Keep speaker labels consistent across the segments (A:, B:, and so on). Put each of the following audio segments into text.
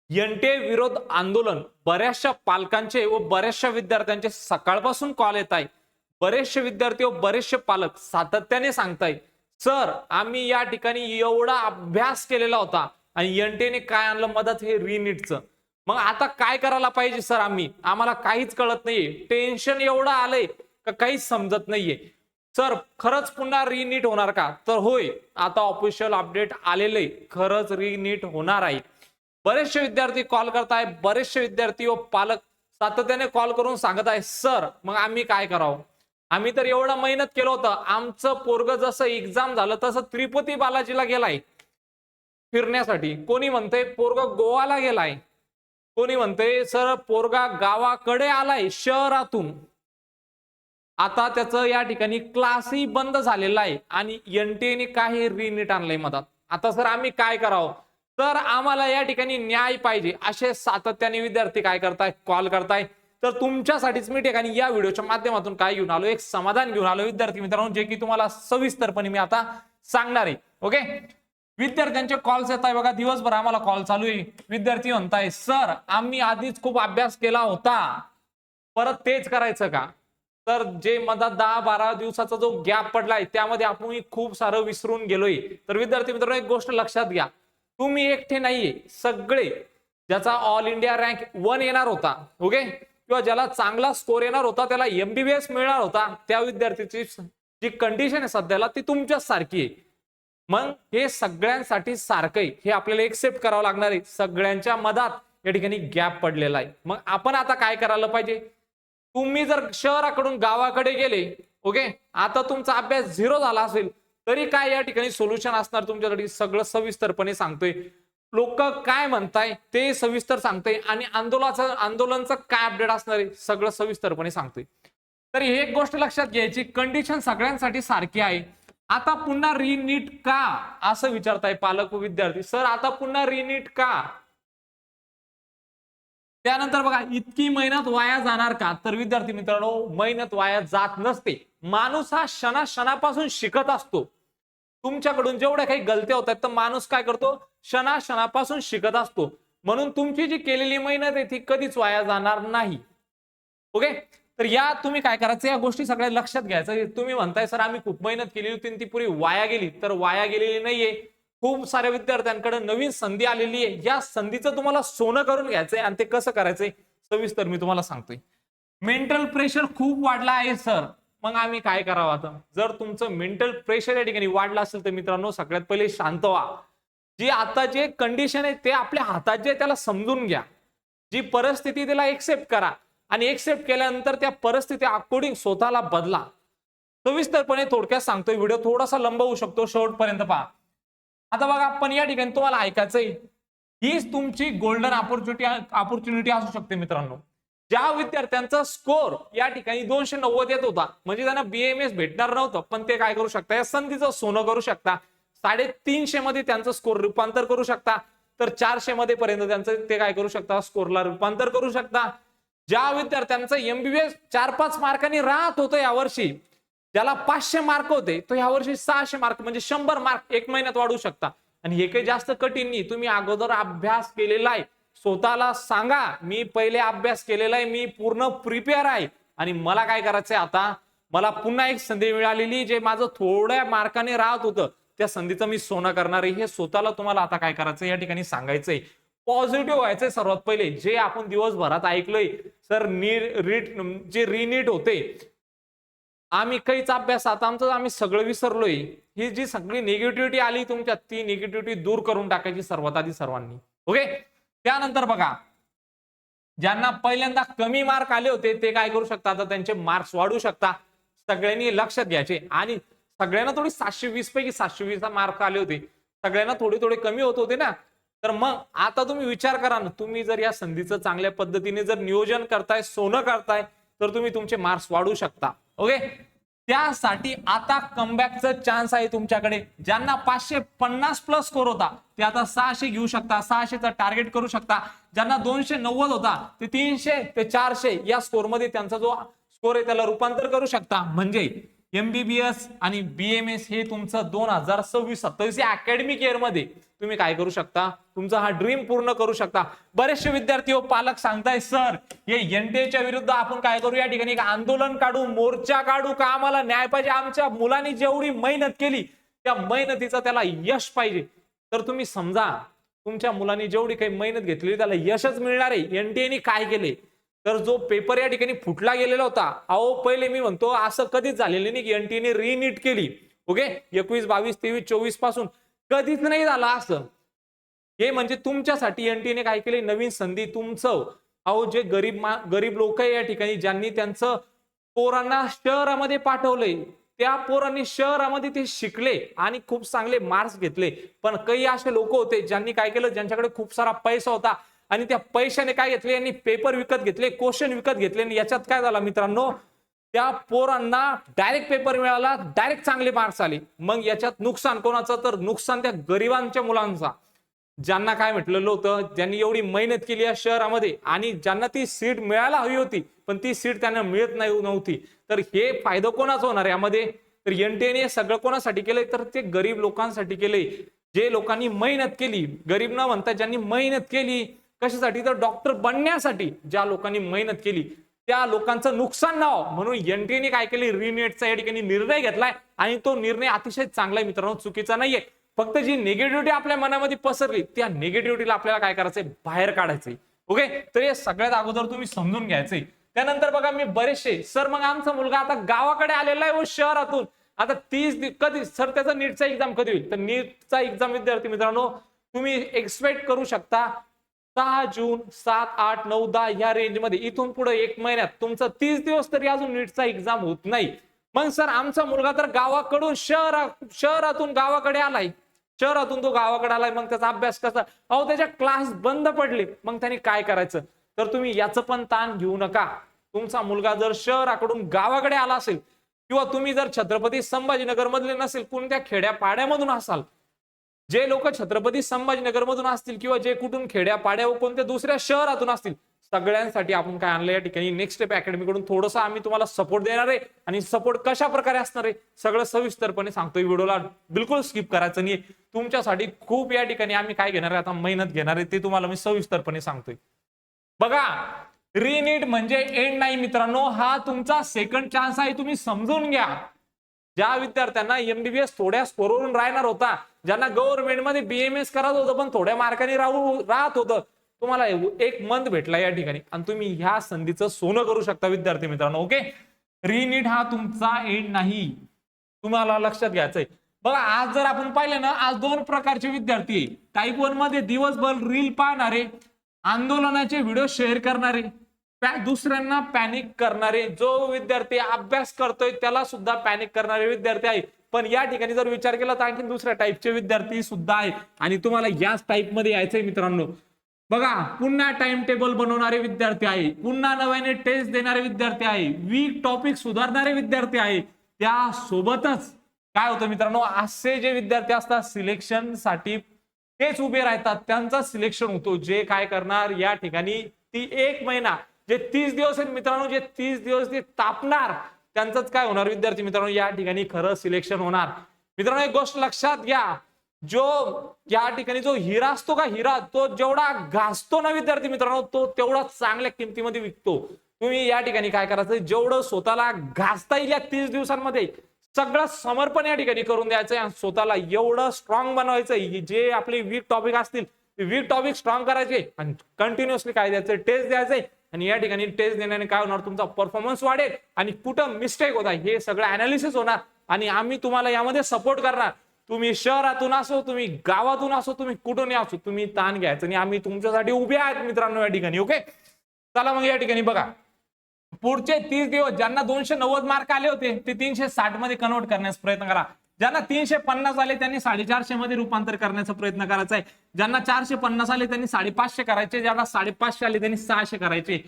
A: NTA विरोध आंदोलन बऱ्याचशा पालकांचे व बऱ्याचशा विद्यार्थ्यांचे सकाळपासून कॉल येत आहे. बरेचसे विद्यार्थी व बरेचसे पालक सातत्याने सांगतायत, सर आम्ही या ठिकाणी एवढा अभ्यास केलेला होता आणि एनटीएने काय आणलं मदत, हे रिनीटचं. मग आता काय करायला पाहिजे सर, आम्हाला काहीच कळत नाहीये, टेन्शन एवढं आलंय का काहीच समजत नाहीये. सर खरंच पुन्हा रिनीट होणार का? तर होय, आता ऑफिशियल अपडेट आलेले, खरंच रिनीट होणार आहे. बरेचसे विद्यार्थी कॉल करताय, बरेचसे विद्यार्थी व पालक सातत्याने कॉल करून सांगत आहे, सर मग आम्ही काय करावं, आम्ही तर एवढं मेहनत केलं होतं, आमचं पोरग जसं एक्झाम झालं तसं तिरुपती बालाजीला गेलाय फिरण्यासाठी, कोणी म्हणतंय पोरग गोवाला गेलाय, कोणी म्हणतंय सर पोरगा गावाकडे आलाय शहरातून. आता त्याचं या ठिकाणी क्लासही बंद झालेला आहे आणि एनटीएने काही रिनीट आणलंय मधात. आता सर आम्ही काय करावं, तर आम्हाला या ठिकाणी न्याय पाहिजे, असे सातत्याने विद्यार्थी काय करताय, कॉल करताय. तर तुमच्यासाठीच मी ठिकाणी या व्हिडिओच्या माध्यमातून काय घेऊन आलो, एक समाधान घेऊन आलो विद्यार्थी मित्रांनो, जे की तुम्हाला सविस्तरपणे मी आता सांगणार आहे. ओके, विद्यार्थ्यांचे कॉल्स येत आहे बघा, दिवसभर आम्हाला कॉल चालू आहे. विद्यार्थी म्हणताय, सर आम्ही आधीच खूप अभ्यास केला होता, परत तेच करायचं का? तर जे मधात 10-12 दिवसाचा जो गॅप पडलाय त्यामध्ये आपण खूप सारं विसरून गेलोय. तर विद्यार्थी मित्रांनो, एक गोष्ट लक्षात घ्या, तुम्ही एकटे नाहीये, सगळे ज्याचा ऑल इंडिया रँक 1 येणार होता, ओके, किंवा ज्याला चांगला स्कोर येणार होता, त्याला एमबीबीएस मिळणार होता, त्या विद्यार्थ्याची जी कंडिशन आहे सध्याला ती तुमच्याच सारखी आहे. मग हे सगळ्यांसाठी सारखं आहे, हे आपल्याला एक्सेप्ट करावं लागणार आहे. सगळ्यांच्या मधात या ठिकाणी गॅप पडलेला आहे. मग आपण आता काय करायला पाहिजे, तुम्ही जर शहराकडून गावाकडे गेले, ओके, आता तुमचा अभ्यास 0 झाला असेल तरी काय या ठिकाणी सोल्युशन असणार तुमच्यासाठी, सगळं सविस्तरपणे सांगतोय. लोक काय म्हणताय ते सविस्तर सांगतोय आणि आंदोलनाचं काय अपडेट असणार आहे सगळं सविस्तरपणे सांगतोय. तर ही एक गोष्ट लक्षात घ्यायची, कंडिशन सगळ्यांसाठी सारखी आहे. आता पुन्हा रिनीट का असं विचारताय पालक व विद्यार्थी, सर आता पुन्हा रिनीट का? त्यानंतर बघा, इतकी मेहनत वाया जाणार का? तर विद्यार्थी मित्रांनो, मेहनत वाया जात नसते. माणूस हा क्षणापासून शिकत असतो. तुमच्याकडून जेवढ्या काही गलत्या होतात तर माणूस काय करतो, क्षणापासून शिकत असतो. म्हणून तुमची जी केलेली मेहनत आहे ती कधीच वाया जाणार नाही. ओके, तर या तुम्ही काय करायचं, या गोष्टी सगळ्या लक्षात घ्यायचं. तुम्ही म्हणताय सर आम्ही खूप मेहनत केली होती ती पुरी वाया गेली, तर वाया गेलेली नाहीये. खूप साऱ्या विद्यार्थ्यांकडे नवीन संधी आलेली आहे, या संधीचं तुम्हाला सोनं करून घ्यायचंय. आणि ते कसं करायचंय सविस्तर मी तुम्हाला सांगतोय. मेंटल प्रेशर खूप वाढला आहे सर, मग आम्ही काय करावं? आता जर तुमचं मेंटल प्रेशर या ठिकाणी वाढलं असेल तर मित्रांनो, सगळ्यात पहिले शांत व्हा. जी आता जे कंडिशन आहे ते आपल्या हातात जे त्याला समजून घ्या. जी परिस्थिती त्याला एक्सेप्ट करा आणि एक्सेप्ट केल्यानंतर त्या परिस्थिती अकॉर्डिंग स्वतःला बदला. सविस्तरपणे थोडक्यात सांगतोय, व्हिडिओ थोडासा लंब होऊ शकतो, शेवटपर्यंत पहा. आता बघा, आपण या ठिकाणी तुम्हाला ऐकायचंय, हीच तुमची गोल्डन ऑपॉर्च्युनिटी असू शकते मित्रांनो. ज्या विद्यार्थ्यांचा स्कोर या ठिकाणी 290 येत होता, म्हणजे त्यांना बीएमएस भेटणार नव्हतं, पण ते काय करू शकता, या संधीचं सोनं करू शकता. 350 मध्ये त्यांचं स्कोर रूपांतर करू शकता, तर 400 मध्ये पर्यंत त्यांचं ते काय करू शकता, स्कोरला रूपांतर करू शकता. ज्या विद्यार्थ्यांचं एमबीबीएस 4-5 मार्कांनी राहत होतं यावर्षी, ज्याला 500 मार्क होते, तो यावर्षी 600 मार्क म्हणजे 100 मार्क 1 महिन्यात वाढवू शकता. आणि हे काही जास्त कठीण नाही, तुम्ही अगोदर अभ्यास केलेला आहे. स्वतःला सांगा, मी पहिले अभ्यास केलेला आहे, मी पूर्ण प्रिपेअर आहे आणि मला काय करायचंय, आता मला पुन्हा एक संधी मिळालेली, जे माझं थोड्या मार्काने राहत होतं त्या संधीचं मी सोनं करणार आहे. हे स्वतःला तुम्हाला आता काय करायचं या ठिकाणी सांगायचंय. पॉझिटिव्ह व्हायचंय सर्वात पहिले. जे आपण दिवसभरात ऐकलंय, सर जे रिनीट होते, आम्ही काहीच अभ्यासात आमचं आम्ही सगळं विसरलोय, ही जी सगळी निगेटिव्हिटी आली तुमच्यात, ती निगेटिव्हिटी दूर करून टाकायची सर्वात आधी सर्वांनी. ओके, त्यानंतर बघा, ज्यांना पहिल्यांदा कमी मार्क आले होते ते काय करू शकता, आता त्यांचे मार्क्स वाढू शकता. सगळ्यांनी लक्षात घ्यायचे. आणि सगळ्यांना थोडी 720 पैकी 720 मार्क आले होते, सगळ्यांना थोडे कमी होत होते ना. तर मग आता तुम्ही विचार करा ना, तुम्ही जर या संधीचं चांगल्या पद्धतीने जर नियोजन करताय, सोनं करताय, तर तुम्ही तुमचे मार्क्स वाढवू शकता. ओके, त्यासाठी आता कमबॅकचा चान्स आहे तुमच्याकडे. ज्यांना 550 प्लस स्कोर होता ते आता 600 घेऊ शकता, 600चा टार्गेट करू शकता. ज्यांना 290 होता ते 300 ते 400 या स्कोर मध्ये त्यांचा जो स्कोर आहे त्याला रूपांतर करू शकता. म्हणजे MBBS आणि BMS हे तुमचं 2026-27 या अकॅडमिक इयर मध्ये तुम्ही काय करू शकता, तुमचा हा ड्रीम पूर्ण करू शकता. बरेचसे विद्यार्थी व पालक सांगताय सर हे NTA विरुद्ध आपण काय करू, या ठिकाणी एक आंदोलन काढू, मोर्चा काढू का, आम्हाला न्याय पाहिजे, आमच्या मुलांनी जेवढी मेहनत केली त्या मेहनतीचं त्याला यश पाहिजे. तर तुम्ही समजा तुमच्या मुलांनी जेवढी काही मेहनत घेतली त्याला यशच मिळणार आहे. NTA ने काय केले तर जो पेपर या ठिकाणी फुटला गेलेला होता, अहो पहिले मी म्हणतो असं कधीच झालेलं नाही की NTA ने रिनीट केली. ओके, 21, 22, 23, 24 पासून कधीच नाही झालं असं. हे म्हणजे तुमच्यासाठी NTA ने काय केले, नवीन संधी तुमचं. अहो जे गरीब लोक आहे या ठिकाणी ज्यांनी त्यांचं पोरांना शहरामध्ये पाठवलंय, त्या पोरांनी शहरामध्ये ते शिकले आणि खूप चांगले मार्क्स घेतले. पण काही असे लोक होते ज्यांनी काय केलं, ज्यांच्याकडे खूप सारा पैसा होता आणि त्या पैशाने काय घेतले, यांनी पेपर विकत घेतले, क्वेश्चन विकत घेतले. आणि याच्यात काय झालं मित्रांनो, त्या पोरांना डायरेक्ट पेपर मिळाला, डायरेक्ट चांगले मार्क्स आले. मग याच्यात नुकसान कोणाचं, तर नुकसान त्या गरिबांच्या मुलांचा, ज्यांना काय म्हटलेलं होतं, ज्यांनी एवढी मेहनत केली या शहरामध्ये आणि ज्यांना ती सीट मिळायला हवी होती पण ती सीट त्यांना मिळत नव्हती. तर हे फायदा कोणाचा होणार यामध्ये, तर NTA ने सगळं कोणासाठी केलंय, तर ते गरीब लोकांसाठी केलंय. जे लोकांनी मेहनत केली, गरीब न म्हणता ज्यांनी मेहनत केली, कशासाठी, तर डॉक्टर बनण्यासाठी ज्या लोकांनी मेहनत केली त्या लोकांचं नुकसान न व्हावं म्हणून NTA ने काय केली, रिनेटचा या ठिकाणी निर्णय घेतलाय. आणि तो निर्णय अतिशय चांगला आहे मित्रांनो, चुकीचा नाहीये. फक्त जी निगेटिव्हिटी आपल्या मनामध्ये पसरली त्या निगेटिव्हिटीला आपल्याला काय करायचंय, बाहेर काढायचंय. ओके, तर हे सगळ्यात अगोदर तुम्ही समजून घ्यायचंय. त्यानंतर बघा मी बरेचसे सर मग आमचा मुलगा आता गावाकडे आलेला आहे शहरातून, आता 30 कधी सर त्याचा नीटचा एक्झाम कधी होईल, तर नीटचा एक्झाम विद्यार्थी मित्रांनो तुम्ही एक्सपेक्ट करू शकता 6 जून, 7, 8, 9, 10 या रेंज मध्ये. इथून पुढे 1 महिन्यात तुमचा 30 दिवस तरी अजून नीटचा एक्झाम होत नाही. मग सर आमचा मुलगा तर गावाकडून शहरातून गावाकडे आलाय, शहरातून तो गावाकडे आलाय, मग त्याचा अभ्यास कसा, अहो त्याच्या क्लास बंद पडले, मग त्यांनी काय करायचं. तर तुम्ही याचं पण ताण घेऊ नका. तुमचा मुलगा जर शहराकडून गावाकडे आला असेल किंवा तुम्ही जर छत्रपती संभाजीनगर मधले नसेल, कोणत्या खेड्या पाड्यामधून असाल, जे लोक छत्रपती संभाजीनगर मधून असतील किंवा जे कुठून खेड्या पाड्या व कोणत्या दुसऱ्या शहरातून असतील, सगळ्यांसाठी आपण काय आणलं या ठिकाणी नेक्स्ट स्टेप अकॅडमी कडून थोडंसं आम्ही तुम्हाला सपोर्ट देणार आहे. आणि सपोर्ट कशा प्रकारे असणार आहे सगळं सविस्तरपणे सांगतोय. व्हिडिओला बिलकुल स्किप करायचं नाही. तुमच्यासाठी खूप या ठिकाणी आम्ही काय घेणार आहे, आता मेहनत घेणार आहे, ते तुम्हाला मी सविस्तरपणे सांगतोय. बघा, रिनीट म्हणजे एंड नाही मित्रांनो, हा तुमचा सेकंड चान्स आहे, तुम्ही समजून घ्या. ज्या विद्यार्थ्यांना MBBS थोड्या स्कोरवरून राहणार होता, ज्यांना गव्हर्नमेंट मध्ये BMS करत होतं पण थोड्या मार्काने राहत होतं, तुम्हाला 1 मंथ भेटला या ठिकाणी आणि तुम्ही ह्या संधीचं सोनं करू शकता विद्यार्थी मित्रांनो. ओके, रिनीट हा तुमचा एंड नाही, तुम्हाला लक्षात घ्यायचंय. बघा आज जर आपण पाहिलं ना, आज 2 प्रकारचे विद्यार्थी, टाईप 1 मध्ये दिवसभर रील पाहणारे, आंदोलनाचे व्हिडिओ शेअर करणारे, दुसऱ्यांना पॅनिक करणारे. जो विद्यार्थी अभ्यास करतोय त्याला सुद्धा पॅनिक करणारे विद्यार्थी आहे. पण या ठिकाणी जर विचार केला तर आणखी दुसऱ्या टाईपचे विद्यार्थी सुद्धा आहेत आणि तुम्हाला याच टाईप मध्ये यायचंय मित्रांनो. बघा, पुन्हा टाइम टेबल बनवणारे विद्यार्थी आहे, पुन्हा नव्याने टेस्ट देणारे विद्यार्थी आहे, वीक टॉपिक सुधारणारे विद्यार्थी आहे. त्यासोबतच काय होतं मित्रांनो, असे जे विद्यार्थी असतात सिलेक्शन साठी तेच उभे राहतात, त्यांचा सिलेक्शन होतो. जे काय करणार या ठिकाणी ती 1 महिना जे 30 दिवस आहेत मित्रांनो, जे 30 दिवस ते तापणार, त्यांचंच काय होणार विद्यार्थी मित्रांनो, या ठिकाणी खरं सिलेक्शन होणार. मित्रांनो एक गोष्ट लक्षात घ्या, जो या ठिकाणी जो हिरा असतो का, हिरा तो जेवढा घासतो ना विद्यार्थी मित्रांनो, तो तेवढा चांगल्या किमतीमध्ये विकतो. तुम्ही या ठिकाणी काय करायचं, जेवढं स्वतःला घासता येईल या 30 दिवसांमध्ये सगळं समर्पण या ठिकाणी करून द्यायचंय आणि स्वतःला एवढं स्ट्रॉंग बनवायचंय. जे आपले वीक टॉपिक असतील वीक टॉपिक स्ट्रॉंग करायचे आणि कंटिन्युअसली काय द्यायचं, टेस्ट द्यायचंय. आणि या ठिकाणी टेस्ट देण्याने काय होणार, तुमचा परफॉर्मन्स वाढेल आणि कुठं मिस्टेक होत आहे हे सगळं अनालिसिस होणार आणि आम्ही तुम्हाला यामध्ये सपोर्ट करणार. तुम्ही शहरातून असो, तुम्ही गावातून असो, तुम्ही कुठून असो, तुम्ही ताण घ्यायचं आणि आम्ही तुमच्यासाठी उभे आहेत मित्रांनो या ठिकाणी. ओके, चला मग या ठिकाणी बघा, पुढचे 30 दिवस ज्यांना 290 मार्क आले होते ते 360 मध्ये कन्वर्ट करण्याचा प्रयत्न करा. ज्यांना 350 आले त्यांनी 450 मध्ये रूपांतर करण्याचा प्रयत्न करायचा आहे. ज्यांना 450 आले त्यांनी 550 करायचे, ज्यांना 550 आले त्यांनी 600 करायचे.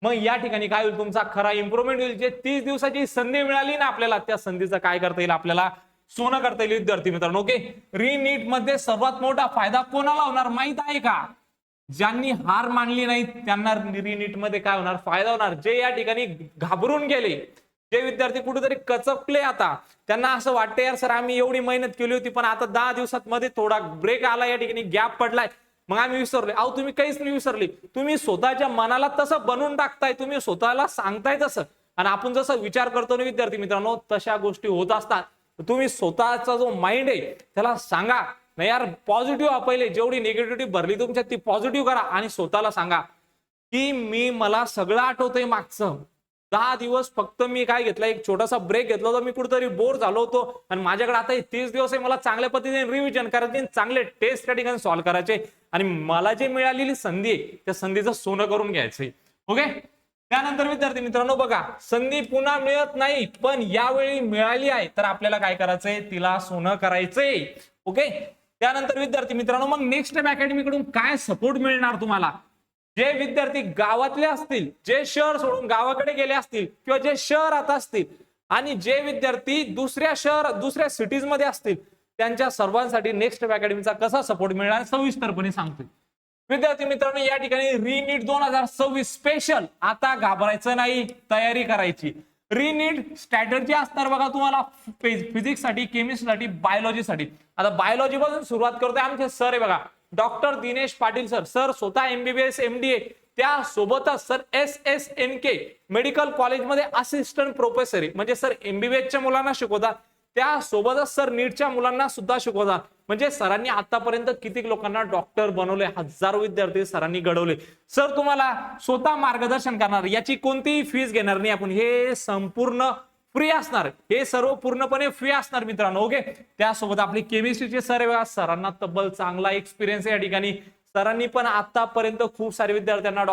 A: मग या ठिकाणी काय होईल, तुमचा खरा इम्प्रुव्हमेंट होईल. जे 30 दिवसाची संधी मिळाली ना आपल्याला, त्या संधीचा काय करता येईल, आपल्याला सोनं करता येईल विद्यार्थी मित्रांनो. ओके, रिनीट मध्ये सर्वात मोठा फायदा कोणाला होणार माहित आहे का? ज्यांनी हार मानली नाही त्यांना रिनीट मध्ये काय होणार, फायदा होणार. जे या ठिकाणी घाबरून गेले, जे विद्यार्थी कुठेतरी कचकले, आता त्यांना असं वाटतं यार सर आम्ही एवढी मेहनत केली होती पण आता 10 दिवसात मध्ये थोडा ब्रेक आला, या ठिकाणी गॅप पडलाय, मग आम्ही विसरले. अहो तुम्ही काहीच नाही विसरले, तुम्ही स्वतःच्या मनाला तसं बनवून टाकताय, तुम्ही स्वतःला सांगताय तसं, आणि आपण जसं विचार करतो ना विद्यार्थी मित्रांनो तशा गोष्टी होत असतात. तुम्ही स्वतःचा जो माइंड आहे त्याला सांगा नाही यार पॉझिटिव्ह, पहिले जेवढी निगेटिव्हिटी भरली तुमच्यात ती पॉझिटिव्ह करा आणि स्वतःला सांगा की मला सगळं आठवतंय मागचं 10 दिवस फक्त मी काय घेतलं, एक छोटासा ब्रेक घेतला होता, मी कुठेतरी बोर झालो होतो आणि माझ्याकडे आता 30 दिवस आहे, मला चांगल्या पद्धतीने रिव्हिजन करायचे, चांगले टेस्ट त्या ठिकाणी सॉल्व्ह करायचे आणि मला जे मिळालेली संधी आहे त्या संधीचं सोनं करून घ्यायचंय. ओके. त्यानंतर विद्यार्थी मित्रांनो बघा, संधी पुन्हा मिळत नाही पण यावेळी मिळाली आहे तर आपल्याला काय करायचंय, तिला सोनं करायचंय. ओके. त्यानंतर विद्यार्थी मित्रांनो मग नेक्स्ट टाइम अकॅडमी कडून काय सपोर्ट मिळणार तुम्हाला, जे विद्यार्थी गावातले असतील, जे शहर सोडून गावाकडे गेले असतील किंवा जे शहरात असतील आणि जे विद्यार्थी दुसऱ्या सिटीज मध्ये असतील त्यांच्या सर्वांसाठी नेक्स्ट अकॅडमीचा कसा सपोर्ट मिळणार सविस्तरपणे सांगतोय. विद्यार्थी मित्रांनो या ठिकाणी रिनीट 2026 स्पेशल, आता घाबरायचं नाही, तयारी करायची. रिनीट स्ट्रॅटर्जी असणार बघा तुम्हाला फिजिक्स साठी, केमिस्ट्री साठी, बायोलॉजी साठी. आता बायोलॉजी पासून सुरुवात करतोय, आमचे सर आहे बघा doctor Dinesh Patil sir. Sir स्वतः MBBS MDA, त्यासोबतच सर SSNK मेडिकल कॉलेजमध्ये असिस्टंट प्रोफेसर आहे, म्हणजे सर MBBSच्या मुलांना शिकवतात, त्यासोबतच सर नीटच्या मुलांना सुद्धा शिकवतात. म्हणजे सरांनी आतापर्यंत किती लोकांना डॉक्टर बनवले, हजारो विद्यार्थी सरांनी घडवले. सर तुम्हाला स्वतः मार्गदर्शन करणार, याची कोणतीही फीस घेणार नाही आपण, हे संपूर्ण फ्री असणार, हे सर्व पूर्णपणे फ्री असणार मित्रांनो. ओके. त्यासोबत आपली केमिस्ट्रीचे सर आहे, सरांना तब्बल चांगला एक्सपिरियन्स आहे या ठिकाणी. सरांनी पण आतापर्यंत खूप सारे विद्यार्थ्यांना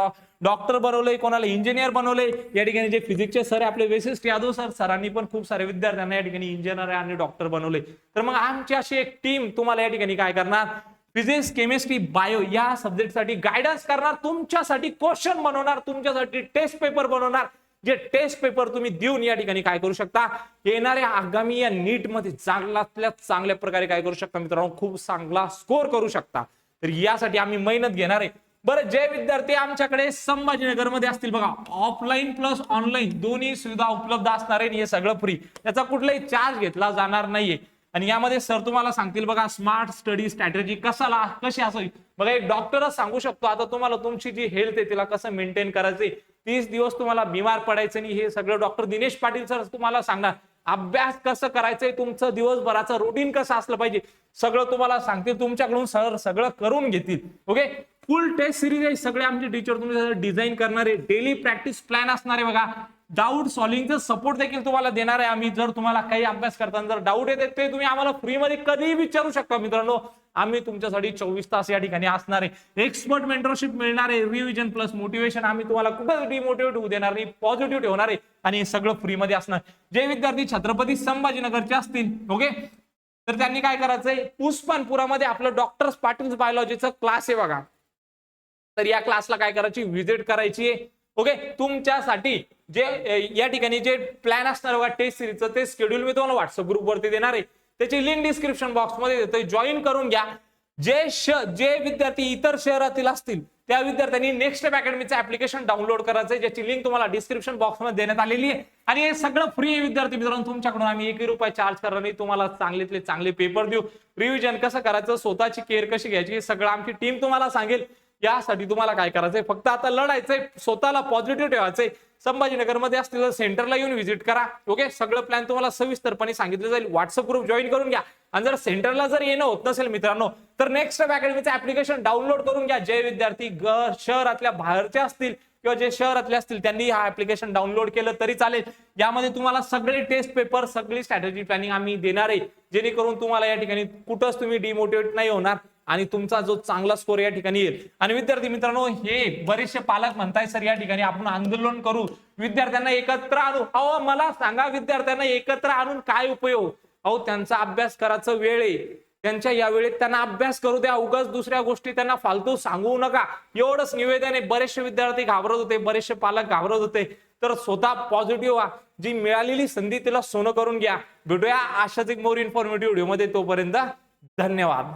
A: डॉक्टर बनवले, कोणाला इंजिनियर बनवले. या ठिकाणी जे फिजिक्सचे सर आहे आपले वैशिष्ट यादव सर, सरांनी पण खूप सारे विद्यार्थ्यांना या ठिकाणी इंजिनियर आणि डॉक्टर बनवले. तर मग आमची अशी एक टीम तुम्हाला या ठिकाणी काय करणार, फिजिक्स, केमिस्ट्री, बायो या सब्जेक्टसाठी गायडन्स करणार, तुमच्यासाठी क्वेश्चन बनवणार, तुमच्यासाठी टेस्ट पेपर बनवणार, जे टेस्ट पेपर तुम्ही देऊन या ठिकाणी काय करू शकता, येणाऱ्या आगामी या नीट मध्ये चांगल्यातल्या चांगल्या प्रकारे काय करू शकता मित्रांनो, खूप चांगला स्कोर करू शकता. तर यासाठी आम्ही मेहनत घेणार आहे. बरं, जे विद्यार्थी आमच्याकडे संभाजीनगर मध्ये असतील बघा, ऑफलाईन प्लस ऑनलाईन दोन्ही सुविधा उपलब्ध असणार आहे, हे सगळं फ्री, याचा कुठलाही चार्ज घेतला जाणार नाहीये. आणि यामध्ये सर तुम्हाला सांगतील बघा स्मार्ट स्टडी स्ट्रॅटेजी कशी असावी. बघा एक डॉक्टरच सांगू शकतो आता तुम्हाला तुमची जी हेल्थ आहे तिला कसं मेंटेन करायचंय, 30 दिवस तुम्हाला बिमार पडायचं नाही, हे सगळं डॉक्टर दिनेश पाटील सर तुम्हाला सांगणार. अभ्यास कसं करायचंय, तुमचं दिवसभराचं रुटीन कसं असलं पाहिजे, सगळं तुम्हाला सांगतील, तुमच्याकडून सर सगळं करून घेतील. ओके. फुल टेस्ट सिरीज आहे, सगळे आमचे टीचर तुम्ही डिझाईन करणारे, डेली प्रॅक्टिस प्लॅन असणार आहे बघा, डाऊट सॉल्व्हिंगचा सपोर्ट देखील तुम्हाला देणार आहे आम्ही. जर तुम्हाला काही अभ्यास करताना जर डाऊट येते ते तुम्ही आम्हाला फ्री मध्ये कधीही विचारू शकता मित्रांनो. आम्ही तुमच्यासाठी 24 तास या ठिकाणी असणार आहे. एक्सपर्ट मेंटरशिप मिळणार आहे, रिव्हिजन प्लस मोटिवेशन, आम्ही तुम्हाला कुठं डिमोटिवेट होऊ देणार नाही, पॉझिटिव्ह ठेवणार आहे आणि हे सगळं फ्री मध्ये असणार. जे विद्यार्थी छत्रपती संभाजीनगरचे असतील ओके, तर त्यांनी काय करायचंय, पुष्पनपुरामध्ये आपलं डॉक्टर पाटील बायोलॉजीचं क्लास आहे बघा, तर या क्लासला काय करायची, व्हिजिट करायची आहे. ओके. तुमच्यासाठी जे या ठिकाणी जे प्लॅन असणार बघा टेस्ट सिरीजचं, ते शेड्यूल मी तुम्हाला व्हॉट्सअप ग्रुप वरती देणार आहे, त्याची लिंक डिस्क्रिप्शन बॉक्स मध्ये देतोय, जॉईन करून घ्या. जे विद्यार्थी इतर शहरातील असतील त्या विद्यार्थ्यांनी नेक्स्ट अकॅडमीचं ऍप्लिकेशन डाउनलोड करायचंय, ज्याची लिंक तुम्हाला डिस्क्रिप्शन बॉक्स मध्ये देण्यात आलेली आहे. आणि हे सगळं फ्री आहे विद्यार्थी मित्रांनो, तुमच्याकडून आम्ही 1 रुपया चार्ज करणार नाही, तुम्हाला चांगलेतले चांगले पेपर देऊ, रिव्हिजन कसं करायचं, स्वतःची केअर कशी घ्यायची, हे सगळं आमची टीम तुम्हाला सांगेल. यासाठी तुम्हाला काय करायचंय, फक्त आता लढायचंय, स्वतःला पॉझिटिव्ह ठेवायचंय. संभाजीनगर मध्ये असलेलं सेंटरला येऊन व्हिजिट करा. ओके. सगळं प्लॅन तुम्हाला सविस्तरपणे सांगितलं जाईल, व्हॉट्सअप ग्रुप जॉईन करून घ्या. आणि जर सेंटरला जर येणं होत नसेल मित्रांनो, तर नेक्स्ट अकॅडमीचं ऍप्लिकेशन डाउनलोड करून घ्या. जे विद्यार्थी शहरातल्या बाहेरचे असतील किंवा जे शहरातले असतील त्यांनी हा ऍप्लिकेशन डाउनलोड केलं तरी चालेल. यामध्ये तुम्हाला सगळे टेस्ट पेपर, सगळी स्ट्रॅटेजी प्लॅनिंग आम्ही देणार आहे, जेणेकरून तुम्हाला या ठिकाणी कुठंच तुम्ही डिमोटिवेट नाही होणार आणि तुमचा जो चांगला स्कोर या ठिकाणी येईल. आणि विद्यार्थी मित्रांनो, हे बरेचसे पालक म्हणताय सर या ठिकाणी आपण आंदोलन करू, विद्यार्थ्यांना एकत्र आणू. अहो मला सांगा, विद्यार्थ्यांना एकत्र आणून काय उपयोग, अहो त्यांचा अभ्यास करायचा वेळ आहे, त्यांच्या या वेळेत त्यांना अभ्यास करू द्या, उगाच दुसऱ्या गोष्टी त्यांना फालतू सांगू नका, एवढंच निवेदन आहे. बरेचसे विद्यार्थी घाबरत होते, बरेचसे पालक घाबरत होते, तर स्वतः पॉझिटिव्ह व्हा, जी मिळालेली संधी तिला सोनं करून घ्या. भेटूया अशाच एक मोर इन्फॉर्मेटिव्ह व्हिडिओ मध्ये, तोपर्यंत धन्यवाद.